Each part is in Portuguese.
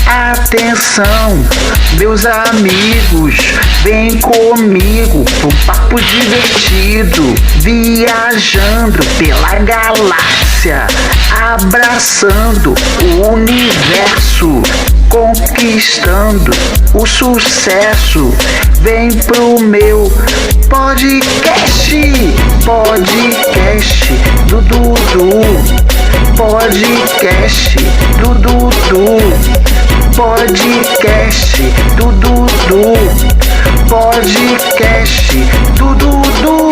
Atenção, meus amigos, vem comigo pro papo divertido, viajando pela galáxia, abraçando o universo, conquistando o sucesso. Vem pro meu podcast do Dudu, podcast do Dudu, podcast do Dudu, podcast do Dudu.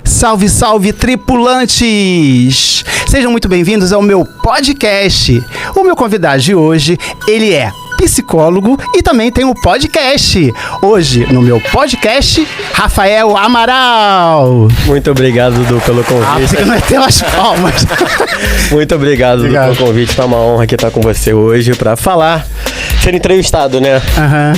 Salve, salve, tripulantes! Sejam muito bem-vindos ao meu podcast. O meu convidado de hoje, ele é psicólogo e também tem um podcast. Hoje, no meu podcast, Rafael Amaral. Muito obrigado, Dudu, pelo convite. Você que não meteu as palmas. Muito obrigado, Dudu, pelo convite. É uma honra aqui estar com você hoje para falar, ser entrevistado, né? Aham.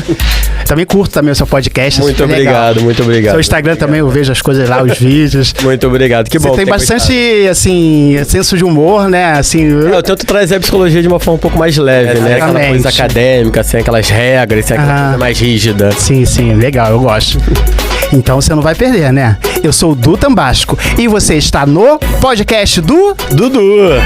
Também curto também o seu podcast. Muito obrigado, legal. Muito obrigado. Seu Instagram também, eu vejo as coisas lá, os vídeos. Muito obrigado, que bom. Você tem bastante, assim, senso de humor, né? Assim, eu tento trazer a psicologia de uma forma um pouco mais leve, né? Aquela coisa acadêmica, sem aquelas regras, sem aquela coisa mais rígida. Sim, sim, legal, eu gosto. Então você não vai perder, né? Eu sou o Du Tambasco e você está no podcast do Dudu.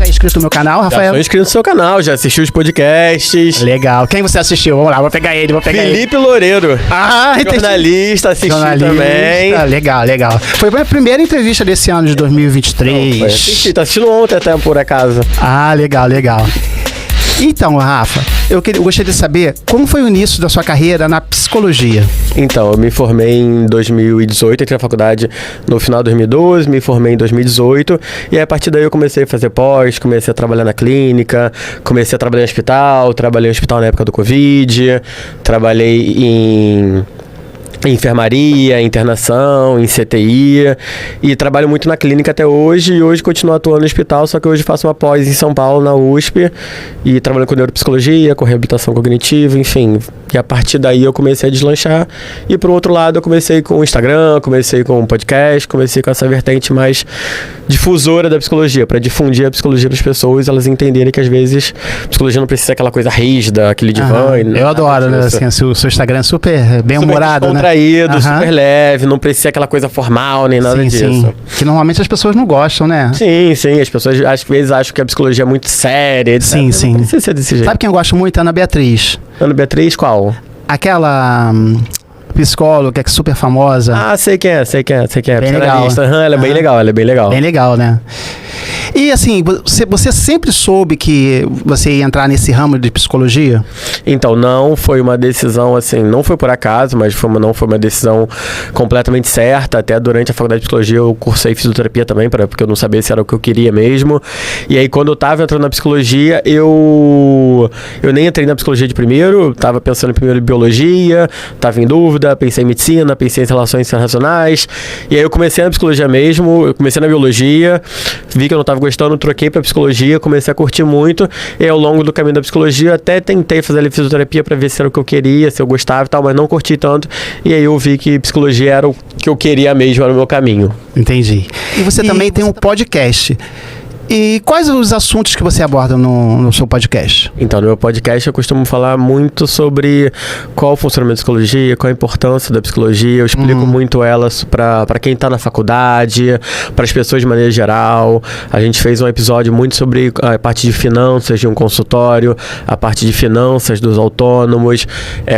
Inscrito no meu canal, Rafael? Já sou inscrito no seu canal, já assisti os podcasts. Legal. Quem você assistiu? Vamos lá, vou pegar ele. Felipe Loureiro. Jornalista, assisti também. Legal, legal. Foi a minha primeira entrevista desse ano de 2023. Assisti, tá assistindo ontem até, por acaso. Ah, legal. Então, Rafa, eu gostaria de saber como foi o início da sua carreira na psicologia. Então, eu me formei em 2018, entrei na faculdade no final de 2012, me formei em 2018 e aí, a partir daí eu comecei a fazer pós, comecei a trabalhar na clínica, comecei a trabalhar em hospital, trabalhei em hospital na época do Covid, trabalhei em enfermaria, internação, em CTI e trabalho muito na clínica até hoje e hoje continuo atuando no hospital, só que hoje faço uma pós em São Paulo, na USP e trabalhando com neuropsicologia, com reabilitação cognitiva, enfim. E a partir daí eu comecei a deslanchar e por outro lado eu comecei com o Instagram, comecei com o podcast, comecei com essa vertente mais difusora da psicologia, para difundir a psicologia para as pessoas, elas entenderem que às vezes a psicologia não precisa ser aquela coisa rígida, aquele divã. Eu adoro, né? Assim, o seu Instagram é super bem-humorado, né? Super leve, não precisa ser aquela coisa formal nem nada disso. Sim. Que normalmente as pessoas não gostam, né? Sim, as pessoas às vezes acham que a psicologia é muito séria, etc. Sim. Não precisa ser desse jeito. Sabe quem eu gosto muito? Ana Beatriz. Ana Beatriz, qual? Aquela psicóloga que é super famosa. Ah, sei quem é. Bem legal. Ela é bem legal. Bem legal, né? E assim, você sempre soube que você ia entrar nesse ramo de psicologia? Então, não foi uma decisão assim, não foi por acaso, mas não foi uma decisão completamente certa. Até durante a faculdade de psicologia eu cursei fisioterapia também, porque eu não sabia se era o que eu queria mesmo. E aí, quando eu tava entrando na psicologia, eu nem entrei na psicologia de primeiro, tava pensando primeiro em biologia, tava em dúvida, pensei em medicina, pensei em relações internacionais. E aí eu comecei na psicologia mesmo, eu comecei na biologia, vi que eu não tava gostando, troquei pra psicologia, comecei a curtir muito e ao longo do caminho da psicologia até tentei fazer ali fisioterapia pra ver se era o que eu queria, se eu gostava e tal, mas não curti tanto e aí eu vi que psicologia era o que eu queria mesmo, era o meu caminho. Entendi. E você também tem um podcast. E quais os assuntos que você aborda no seu podcast? Então, no meu podcast eu costumo falar muito sobre qual o funcionamento da psicologia, qual a importância da psicologia. Eu explico muito elas para quem está na faculdade, para as pessoas de maneira geral. A gente fez um episódio muito sobre a parte de finanças de um consultório, a parte de finanças dos autônomos,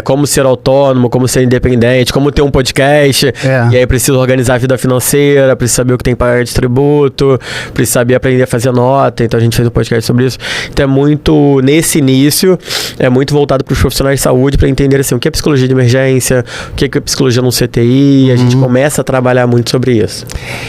como ser autônomo, como ser independente, como ter um podcast. E aí precisa organizar a vida financeira, precisa saber o que tem que pagar de tributo, precisa saber aprender a fazer fazer nota, então a gente fez um podcast sobre isso. Então é muito, nesse início, é muito voltado para os profissionais de saúde para entender assim, o que é psicologia de emergência, o que é psicologia num CTI, a gente começa a trabalhar muito sobre isso.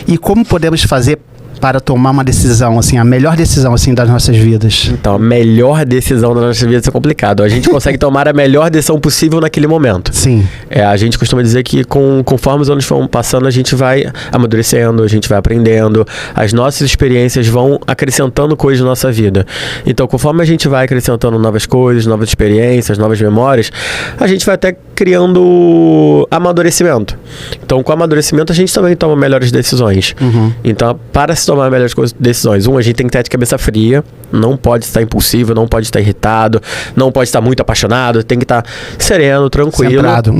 E como podemos fazer para tomar uma decisão, assim, a melhor decisão, assim, das nossas vidas? Então, a melhor decisão da nossa vida é complicado. A gente consegue tomar a melhor decisão possível naquele momento. Sim. A gente costuma dizer que conforme os anos vão passando, a gente vai amadurecendo, a gente vai aprendendo, as nossas experiências vão acrescentando coisas na nossa vida. Então, conforme a gente vai acrescentando novas coisas, novas experiências, novas memórias, a gente vai até criando amadurecimento. Então, com amadurecimento, a gente também toma melhores decisões. Então, para se tomar melhores decisões, a gente tem que estar de cabeça fria, não pode estar impulsivo, não pode estar irritado, não pode estar muito apaixonado, tem que estar sereno, tranquilo. Centrado.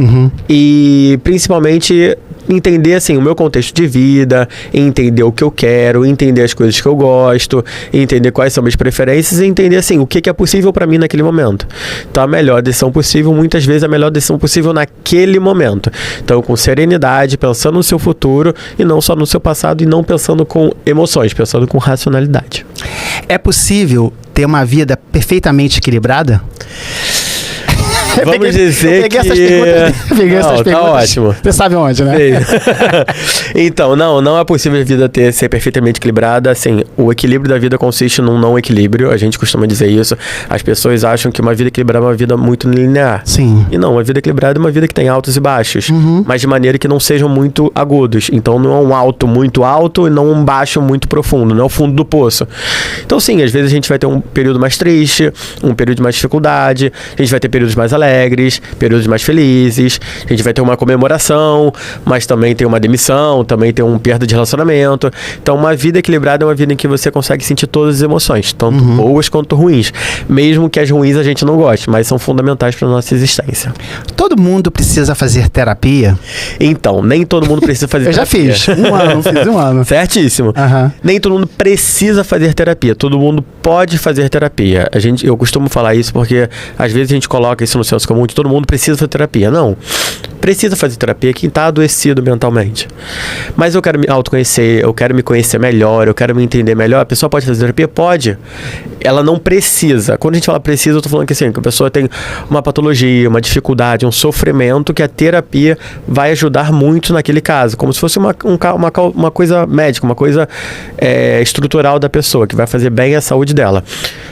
E principalmente entender assim o meu contexto de vida, entender o que eu quero, entender as coisas que eu gosto, entender quais são minhas preferências e entender assim o que é possível para mim naquele momento. Então a melhor decisão possível, muitas vezes a melhor decisão possível naquele momento. Então com serenidade, pensando no seu futuro e não só no seu passado e não pensando com emoções, pensando com racionalidade. É possível ter uma vida perfeitamente equilibrada? Vamos dizer peguei que... essas perguntas. Tá ótimo. Você sabe onde, né? Então, não é possível a vida ser perfeitamente equilibrada. Assim, o equilíbrio da vida consiste num não equilíbrio. A gente costuma dizer isso. As pessoas acham que uma vida equilibrada é uma vida muito linear. Sim. E não, uma vida equilibrada é uma vida que tem altos e baixos. Mas de maneira que não sejam muito agudos. Então, não é um alto muito alto e não um baixo muito profundo. Não é o fundo do poço. Então, sim, às vezes a gente vai ter um período mais triste, um período de mais dificuldade. A gente vai ter períodos mais alegres, períodos mais felizes, a gente vai ter uma comemoração, mas também tem uma demissão, também tem uma perda de relacionamento. Então, uma vida equilibrada é uma vida em que você consegue sentir todas as emoções, tanto boas quanto ruins. Mesmo que as ruins a gente não goste, mas são fundamentais para a nossa existência. Todo mundo precisa fazer terapia? Então, nem todo mundo precisa fazer Eu terapia. já fiz. Fiz um ano. Certíssimo. Nem todo mundo precisa fazer terapia. Todo mundo pode fazer terapia. Eu costumo falar isso porque às vezes a gente coloca isso no senso comum de todo mundo precisa fazer terapia. Não. Precisa fazer terapia quem está adoecido mentalmente. Mas eu quero me autoconhecer, eu quero me conhecer melhor, eu quero me entender melhor. A pessoa pode fazer terapia? Pode. Ela não precisa. Quando a gente fala precisa, eu tô falando que assim, que a pessoa tem uma patologia, uma dificuldade, um sofrimento, que a terapia vai ajudar muito naquele caso. Como se fosse uma coisa médica, uma coisa estrutural da pessoa, que vai fazer bem à saúde dela.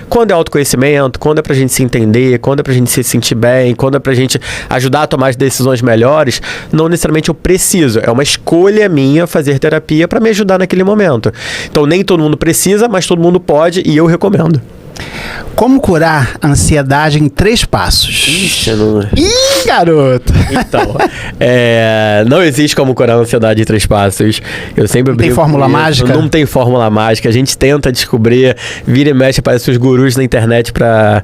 Quando é autoconhecimento, quando é pra gente se entender, quando é pra gente se sentir bem, quando é pra gente ajudar a tomar as decisões melhores, não necessariamente eu preciso. É uma escolha minha fazer terapia pra me ajudar naquele momento. Então nem todo mundo precisa, mas todo mundo pode e eu recomendo. Como curar a ansiedade em 3 passos? Ixi, não... Ih, garoto! Então, não existe como curar a ansiedade em 3 passos. Eu sempre brinco. Tem fórmula mágica? Não tem fórmula mágica. A gente tenta descobrir, vira e mexe, parece os gurus na internet pra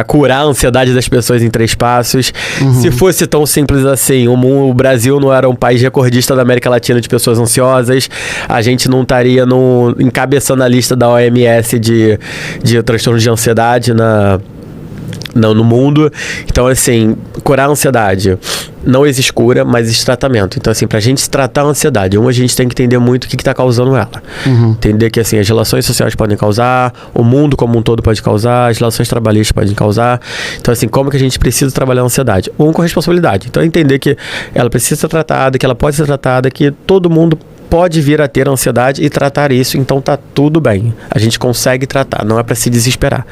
curar a ansiedade das pessoas em 3 passos. Se fosse tão simples assim, o Brasil não era um país recordista da América Latina de pessoas ansiosas, a gente não estaria encabeçando a lista da OMS de transtorno de ansiedade no mundo. Então, assim, curar a ansiedade. Não existe cura, mas existe tratamento. Então, assim, pra gente tratar a ansiedade, a gente tem que entender muito o que tá causando ela. Entender que, assim, as relações sociais podem causar, o mundo como um todo pode causar, as relações trabalhistas podem causar. Então, assim, como que a gente precisa trabalhar a ansiedade? Com responsabilidade. Então, entender que ela precisa ser tratada, que ela pode ser tratada, que todo mundo pode vir a ter ansiedade e tratar isso, então tá tudo bem. A gente consegue tratar, não é para se desesperar.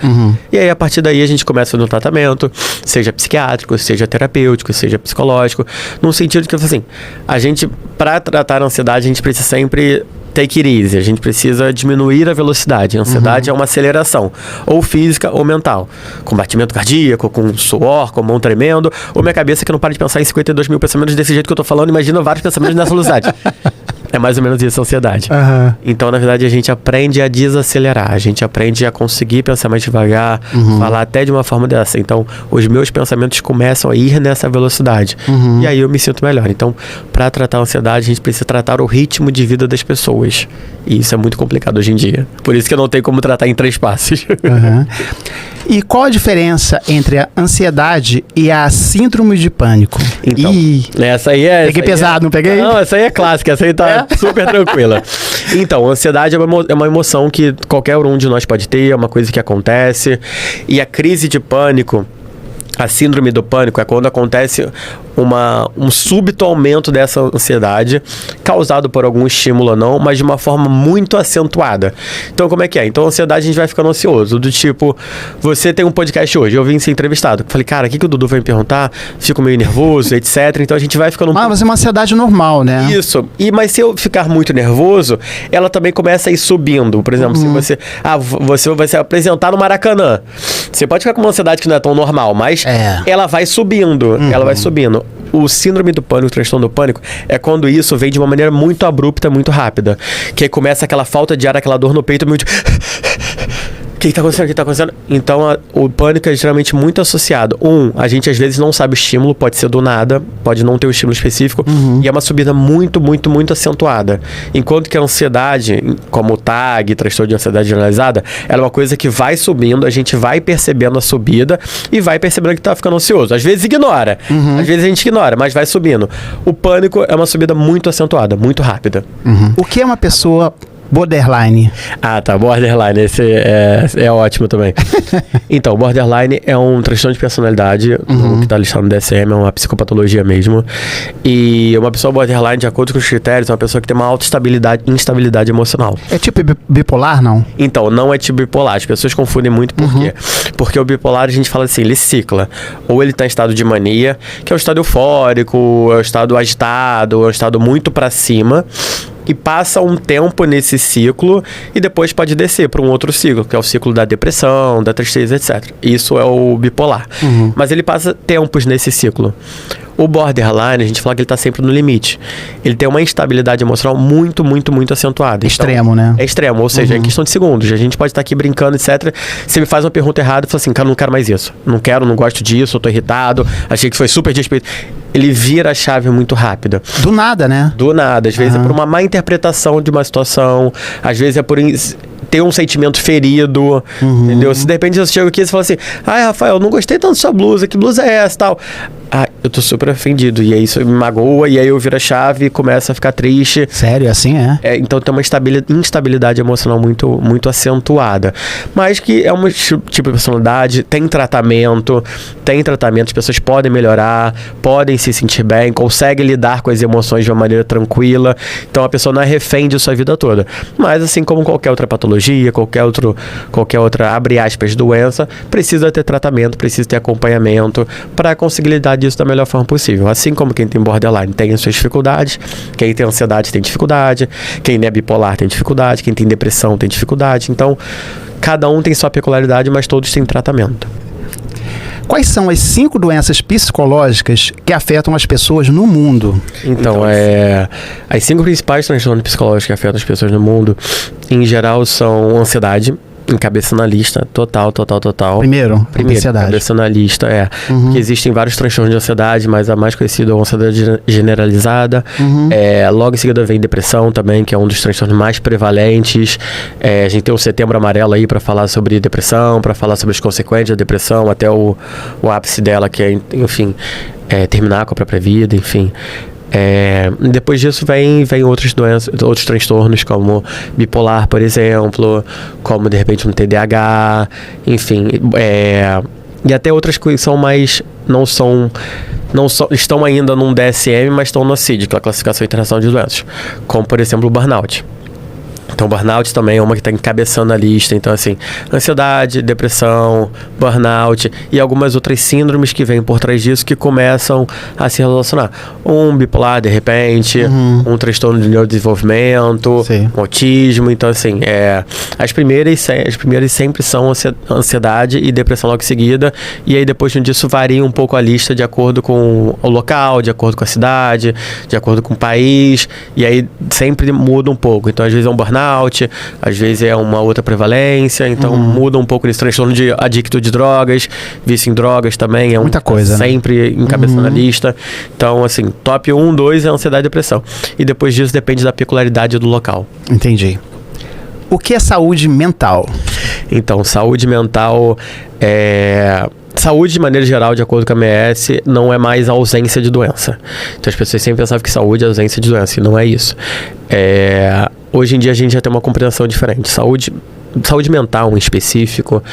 E aí, a partir daí, a gente começa no tratamento, seja psiquiátrico, seja terapêutico, seja psicológico, no sentido que, assim, a gente, para tratar a ansiedade, a gente precisa sempre take it easy, a gente precisa diminuir a velocidade. A ansiedade é uma aceleração, ou física ou mental. Com batimento cardíaco, com suor, com mão tremendo, ou minha cabeça que não para de pensar em 52 mil pensamentos desse jeito que eu tô falando, imagina vários pensamentos nessa velocidade. É mais ou menos isso, a ansiedade. Então, na verdade, a gente aprende a desacelerar. A gente aprende a conseguir pensar mais devagar, falar até de uma forma dessa. Então, os meus pensamentos começam a ir nessa velocidade. E aí eu me sinto melhor. Então, para tratar a ansiedade, a gente precisa tratar o ritmo de vida das pessoas. E isso é muito complicado hoje em dia. Por isso que eu não tenho como tratar em 3 passos. E qual a diferença entre a ansiedade e a síndrome de pânico? Então, essa aí é... Peguei pesado, não peguei? Não, essa aí é clássica. Essa aí tá Super tranquila. Então, ansiedade é uma emoção que qualquer um de nós pode ter, é uma coisa que acontece. E a crise de pânico, a síndrome do pânico, é quando acontece um súbito aumento dessa ansiedade, causado por algum estímulo ou não, mas de uma forma muito acentuada. Então, como é que é? Então, a ansiedade, a gente vai ficando ansioso, do tipo, você tem um podcast hoje, eu vim ser entrevistado, falei, cara, o que o Dudu vai me perguntar? Fico meio nervoso, etc. Então, a gente vai ficando... Mas é uma ansiedade normal, né? Isso. Mas se eu ficar muito nervoso, ela também começa a ir subindo. Por exemplo, se você vai se apresentar no Maracanã, você pode ficar com uma ansiedade que não é tão normal, mas ela vai subindo, ela vai subindo. O síndrome do pânico, o transtorno do pânico, é quando isso vem de uma maneira muito abrupta, muito rápida. Que aí começa aquela falta de ar, aquela dor no peito, muito... O que tá acontecendo? O que tá acontecendo? Então, o pânico é geralmente muito associado. A gente às vezes não sabe o estímulo, pode ser do nada, pode não ter um estímulo específico, e é uma subida muito, muito, muito acentuada. Enquanto que a ansiedade, como o TAG, transtorno de ansiedade generalizada, ela é uma coisa que vai subindo, a gente vai percebendo a subida e vai percebendo que tá ficando ansioso. Às vezes ignora, às vezes a gente ignora, mas vai subindo. O pânico é uma subida muito acentuada, muito rápida. O que é uma pessoa... borderline? Tá, borderline, esse é ótimo também. Então, borderline é um transtorno de personalidade, que está listado no DSM, é uma psicopatologia mesmo. E uma pessoa borderline, de acordo com os critérios, é uma pessoa que tem uma alta instabilidade emocional. É tipo bipolar, não? Então, não é tipo bipolar. As pessoas confundem muito por quê? Porque o bipolar, a gente fala assim, ele cicla. Ou ele está em estado de mania, que é o estado eufórico, é o estado agitado, é o estado muito para cima, e passa um tempo nesse ciclo e depois pode descer para um outro ciclo, que é o ciclo da depressão, da tristeza, etc. Isso é o bipolar. Mas ele passa tempos nesse ciclo. O borderline, a gente fala que ele está sempre no limite. Ele tem uma instabilidade emocional muito, muito, muito acentuada. Extremo, né? É extremo, ou seja, é questão de segundos. A gente pode estar aqui brincando, etc. Você me faz uma pergunta errada e fala assim, cara, não quero mais isso. Não quero, não gosto disso, eu tô irritado, achei que foi super desrespeito. Ele vira a chave muito rápida. Do nada, né? Do nada. Às vezes é por uma má interpretação de uma situação, às vezes é por ter um sentimento ferido, entendeu? Se de repente você chega aqui e você fala assim, Rafael, não gostei tanto da sua blusa, que blusa é essa e tal? Eu tô super ofendido, e aí isso me magoa, e aí eu viro a chave e começo a ficar triste. Sério, assim é? Então tem uma instabilidade emocional muito, muito acentuada. Mas que é um tipo de personalidade, tem tratamento, as pessoas podem melhorar, podem se sentir bem, conseguem lidar com as emoções de uma maneira tranquila. Então a pessoa não é refém disso a vida toda. Mas assim como qualquer outra patologia, qualquer outra, abre aspas, doença, precisa ter tratamento, precisa ter acompanhamento para conseguir lidar disso da melhor forma possível. Assim como quem tem borderline tem as suas dificuldades, quem tem ansiedade tem dificuldade, quem é bipolar tem dificuldade, quem tem depressão tem dificuldade. Então, cada um tem sua peculiaridade, mas todos têm tratamento. Quais são as 5 doenças psicológicas que afetam as pessoas no mundo? Então, as 5 principais transtornos psicológicos que afetam as pessoas no mundo, em geral, são ansiedade, encabeça na lista, total. Primeiro, ansiedade. Cabeça na lista, Porque existem vários transtornos de ansiedade, mas a mais conhecida é a ansiedade generalizada. Logo em seguida vem depressão também, que é um dos transtornos mais prevalentes. A gente tem o Setembro Amarelo aí para falar sobre depressão, para falar sobre as consequências da depressão, até o ápice dela, que é, enfim, terminar com a própria vida, enfim. Depois disso vem outras doenças, outros transtornos como bipolar, por exemplo, como de repente um TDAH, enfim, e até outras que são mais, estão ainda num DSM, mas estão no CID, que é a Classificação Internacional de Doenças, como por exemplo o burnout. Então, burnout também é uma que está encabeçando a lista. Então, assim, ansiedade, depressão, burnout e algumas outras síndromes que vêm por trás disso que começam a se relacionar. Um bipolar, de repente, um transtorno de neurodesenvolvimento, um autismo. Então, assim, as primeiras sempre são ansiedade e depressão logo em seguida. E aí, depois disso, varia um pouco a lista de acordo com o local, de acordo com a cidade, de acordo com o país. E aí, sempre muda um pouco. Então, às vezes é um burnout, às vezes é uma outra prevalência, então muda um pouco nesse transtorno de adicto de drogas, vício em drogas também, muita coisa, sempre encabeçando a lista. Então, assim, top 1, 2 é ansiedade e depressão. E depois disso depende da peculiaridade do local. Entendi. O que é saúde mental? Então, saúde mental Saúde, de maneira geral, de acordo com a OMS, não é mais a ausência de doença. Então as pessoas sempre pensavam que saúde é ausência de doença, e não é isso. Hoje em dia a gente já tem uma compreensão diferente. Saúde mental em específico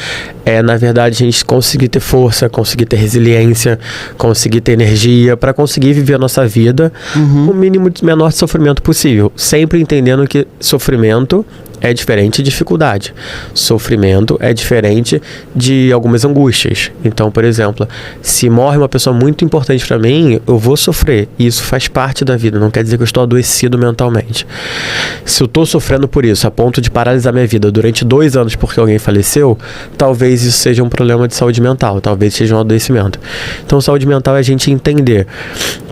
na verdade, a gente conseguir ter força, conseguir ter resiliência, conseguir ter energia para conseguir viver a nossa vida com o mínimo de menor sofrimento possível. Sempre entendendo que sofrimento é diferente de dificuldade. Sofrimento é diferente de algumas angústias. Então, por exemplo, se morre uma pessoa muito importante para mim, eu vou sofrer. E isso faz parte da vida. Não quer dizer que eu estou adoecido mentalmente. Se eu estou sofrendo por isso, a ponto de paralisar minha vida durante 2 anos porque alguém faleceu, talvez isso seja um problema de saúde mental. Talvez seja um adoecimento. Então, saúde mental é a gente entender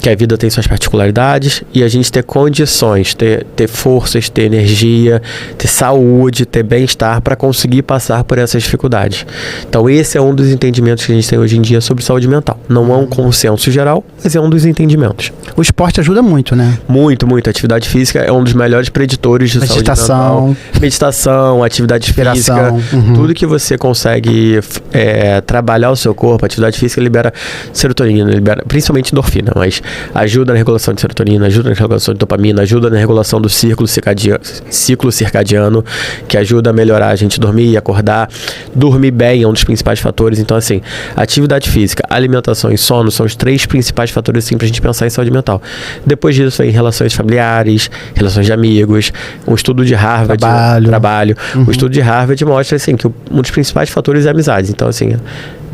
que a vida tem suas particularidades e a gente ter condições, ter forças, ter energia, ter saúde, ter bem-estar para conseguir passar por essas dificuldades. Então esse é um dos entendimentos que a gente tem hoje em dia sobre saúde mental. Não é um consenso geral, mas é um dos entendimentos. O esporte ajuda muito, né? Muito, muito. A atividade física é um dos melhores preditores de saúde mental. Meditação, atividade física, tudo que você consegue trabalhar o seu corpo, a atividade física libera serotonina, libera principalmente endorfina, mas ajuda na regulação de serotonina, ajuda na regulação de dopamina, ajuda na regulação do ciclo circadiano, que ajuda a melhorar a gente dormir e acordar. Dormir bem é um dos principais fatores. Então, assim, atividade física, alimentação e sono são os 3 principais fatores, assim, pra gente pensar em saúde mental. Depois disso, vem relações familiares, relações de amigos, um estudo de Harvard, trabalho. O estudo de Harvard mostra, assim, que um dos principais fatores é a amizade. Então, assim,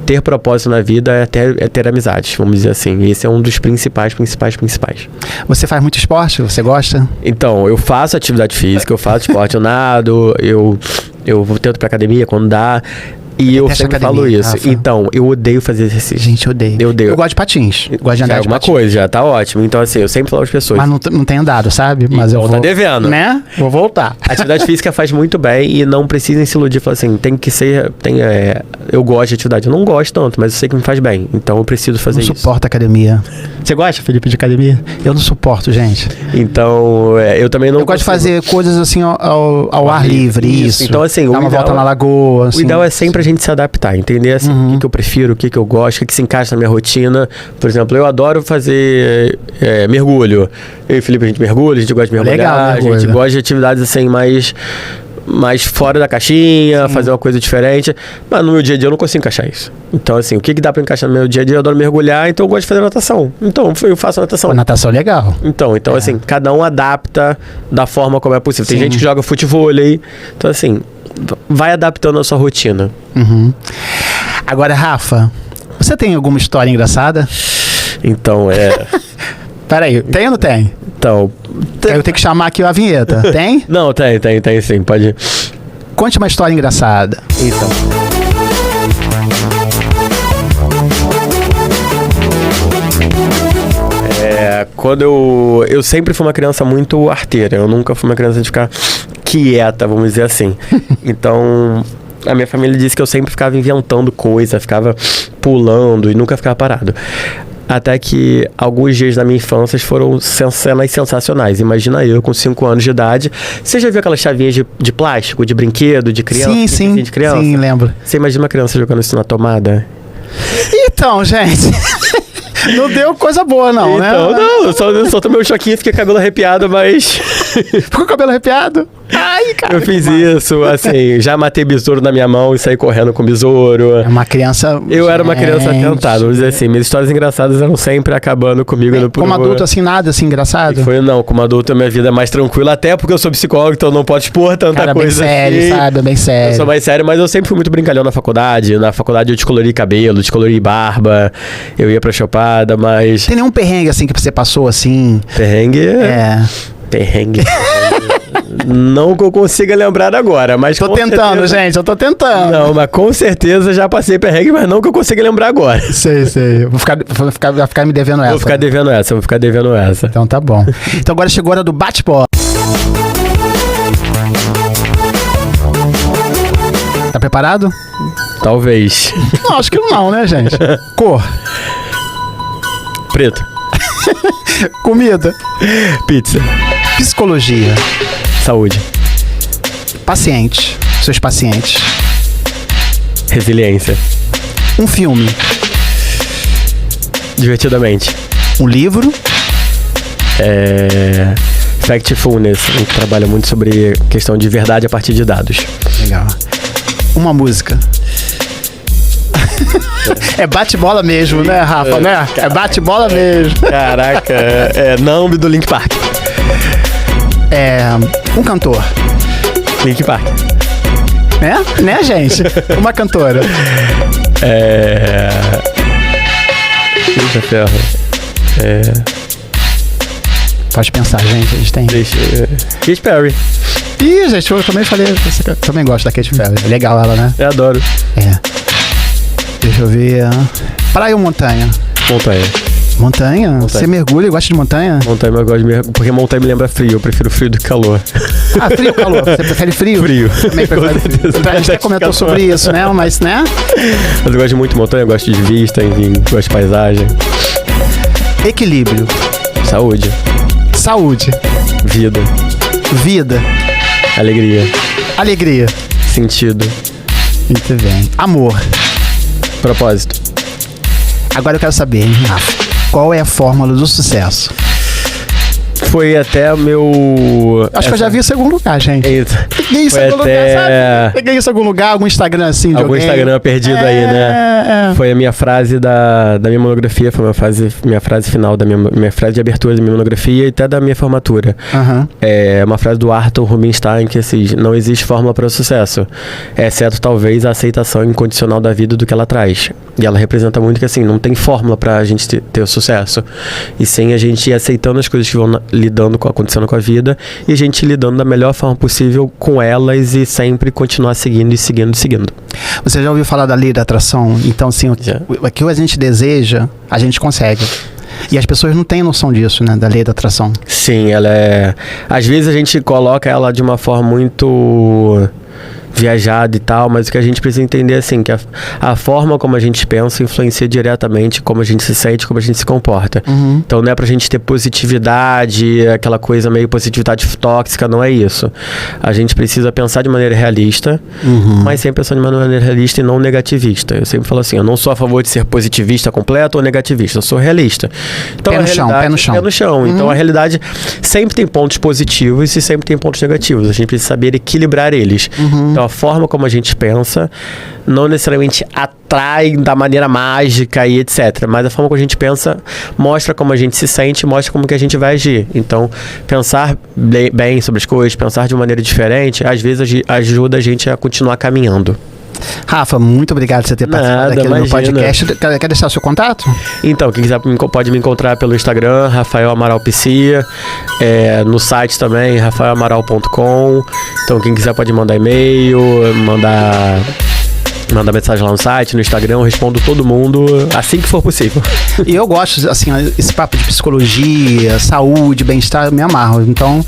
ter propósito na vida é ter amizades, vamos dizer assim. Esse é um dos principais. Você faz muito esporte? Você gosta? Então, eu faço atividade física, eu faço esporte, eu nado, eu tento pra academia quando dá. E eu sempre falo isso. Rafa. Então, eu odeio fazer exercício. Gente, eu odeio. Eu gosto de patins. Gosto de andar de alguma patins. coisa, já tá ótimo. Então, assim, eu sempre falo às pessoas. Mas não tem andado, sabe? Mas eu vou... tá devendo. Né? Vou voltar. Atividade física faz muito bem e não precisem se iludir. Falar assim, tem que ser... eu gosto de atividade. Eu não gosto tanto, mas eu sei que me faz bem. Então, eu preciso fazer isso. Eu não suporto academia. Você gosta, Felipe, de academia? Eu não suporto, gente. Então, eu também não Eu gosto de fazer coisas assim ao ar livre. Isso. Então, assim... Dar uma volta na lagoa. Assim, o ideal é sempre a gente se adaptar. Entender assim, o que eu prefiro, o que eu gosto, o que se encaixa na minha rotina. Por exemplo, eu adoro fazer mergulho. Eu e o Felipe, a gente mergulha, a gente gosta de mergulhar. Legal, a gente gosta de atividades assim mais fora da caixinha, fazer uma coisa diferente. Mas no meu dia a dia eu não consigo encaixar isso. Então, assim, o que dá pra encaixar no meu dia a dia? Eu adoro mergulhar, então eu gosto de fazer natação. Então, eu faço natação. A natação é legal. Então assim, cada um adapta da forma como é possível. Tem gente que joga futevôlei. Então, assim, vai adaptando a sua rotina. Agora, Rafa, você tem alguma história engraçada? Então, Peraí, tem ou não tem? Então... Eu tenho que chamar aqui a vinheta. Tem? Não, tem sim, pode ir. Conte uma história engraçada. Então... quando eu sempre fui uma criança muito arteira. Eu nunca fui uma criança de ficar quieta, vamos dizer assim. Então... A minha família disse que eu sempre ficava inventando coisa, ficava pulando e nunca ficava parado. Até que alguns dias da minha infância foram cenas sensacionais. Imagina eu com 5 anos de idade. Você já viu aquelas chavinhas de plástico, de brinquedo, de criança? Sim, de criança? Sim, lembro. Você imagina uma criança jogando isso na tomada? Então, gente... Não deu coisa boa, não, né? Não, eu só tomei um choquinho e fiquei com o cabelo arrepiado, mas... Ficou com o cabelo arrepiado? Ai, cara. Eu fiz isso, assim, já matei besouro na minha mão e saí correndo com besouro. É uma criança... Eu era uma criança atentada, vamos dizer assim. Minhas histórias engraçadas eram sempre acabando comigo. Como adulto, assim, nada assim engraçado? Como adulto, a minha vida é mais tranquila, até porque eu sou psicólogo, então não pode expor tanta coisa. Bem sério, assim. sabe? Bem sério. Eu sou mais sério, mas eu sempre fui muito brincalhão na faculdade. Na faculdade eu descolori cabelo, descolori barba, eu ia pra chopada, mas... Tem nenhum perrengue, assim, que você passou, assim? Perrengue? Perrengue. Não que eu consiga lembrar agora, mas tô tentando, gente, eu tô tentando. Não, mas com certeza já passei perrengue, mas não que eu consiga lembrar agora. Sei. Vou ficar me devendo essa. Vou ficar devendo essa. Então tá bom. Então agora chegou a hora do bate-bola. Tá preparado? Talvez. Não, acho que não, né, gente? Cor. Preto. Comida. Pizza. Psicologia. Saúde. Paciente. Seus pacientes. Resiliência. Um filme. Divertidamente. Um livro. Factfulness, a gente trabalha muito sobre questão de verdade a partir de dados. Legal. Uma música. É bate-bola mesmo, né, Rafa, né? É bate-bola mesmo. Caraca, Numb do Linkin Park. Um cantor. Linkin Park. Né, gente? Uma cantora. Puxa ferro. Pode pensar, gente. A gente tem. Katy Perry. Ih, gente, eu também falei. Eu também gosto da Katy Perry. É legal ela, né? Eu adoro. Deixa eu ver. Praia ou montanha? Montanha? Você mergulha e gosta de montanha? Montanha, eu gosto de mergulhar, porque montanha me lembra frio. Eu prefiro frio do que calor. Ah, frio ou calor? Você prefere frio? Frio. Também prefere frio. A gente até comentou sobre isso, né? Mas, né? Mas eu gosto muito de montanha, eu gosto de vista, enfim, gosto de paisagem. Equilíbrio. Saúde. Vida. Alegria. Sentido. Muito bem. Amor. Propósito. Agora eu quero saber, hein, Rafa? Qual é a fórmula do sucesso? Foi até meu... Acho que eu já vi isso em algum lugar, gente. Eita. Peguei isso em algum lugar, sabe? Peguei isso em algum lugar, algum Instagram assim de algum alguém. Instagram perdido aí, né? Foi a minha frase da minha monografia, foi minha frase final, minha frase de abertura da minha monografia e até da minha formatura. É uma frase do Arthur Rubinstein que assim, não existe fórmula para o sucesso, exceto talvez a aceitação incondicional da vida do que ela traz. E ela representa muito que assim, não tem fórmula pra gente ter o sucesso. E sim a gente ir aceitando as coisas que vão acontecendo com a vida e a gente lidando da melhor forma possível com elas e sempre continuar seguindo. Você já ouviu falar da lei da atração? Então, assim, o que a gente deseja, a gente consegue. E as pessoas não têm noção disso, né? Da lei da atração. Sim, ela é... Às vezes a gente coloca ela de uma forma muito... viajada e tal, mas o que a gente precisa entender é assim, que a forma como a gente pensa influencia diretamente como a gente se sente, como a gente se comporta. Então não é pra gente ter positividade, aquela coisa meio positividade tóxica, não é isso. A gente precisa pensar de maneira realista, mas sempre pensando de maneira realista e não negativista. Eu sempre falo assim, eu não sou a favor de ser positivista completo ou negativista, eu sou realista. Então, pé no chão. Então a realidade sempre tem pontos positivos e sempre tem pontos negativos. A gente precisa saber equilibrar eles. Então a forma como a gente pensa não necessariamente atrai da maneira mágica e etc. Mas a forma como a gente pensa mostra como a gente se sente, mostra como que a gente vai agir. Então, pensar bem sobre as coisas, pensar de uma maneira diferente, às vezes ajuda a gente a continuar caminhando. Rafa, muito obrigado por você ter participado aqui no meu podcast. Quer deixar o seu contato? Então, quem quiser pode me encontrar pelo Instagram, Rafael Amaral Psia, no site também, rafaelamaral.com. Então, quem quiser pode mandar e-mail, mandar mensagem lá no site, no Instagram, eu respondo todo mundo assim que for possível. E eu gosto, assim, esse papo de psicologia, saúde, bem-estar, eu me amarro. Então,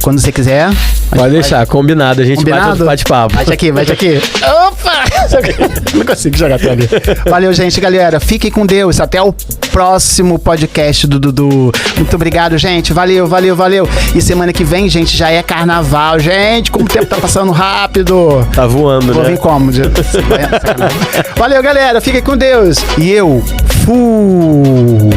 quando você quiser... Pode deixar, combinado. A gente bate-papo. Bate aqui. Opa! Não consigo jogar até ali. Valeu, gente, galera. Fiquem com Deus. Até o próximo podcast do Dudu. Muito obrigado, gente. Valeu. E semana que vem, gente, já é carnaval. Gente, como o tempo tá passando rápido. Tá voando, né? Vou vir como? Valeu, galera. Fiquem com Deus. E eu fui.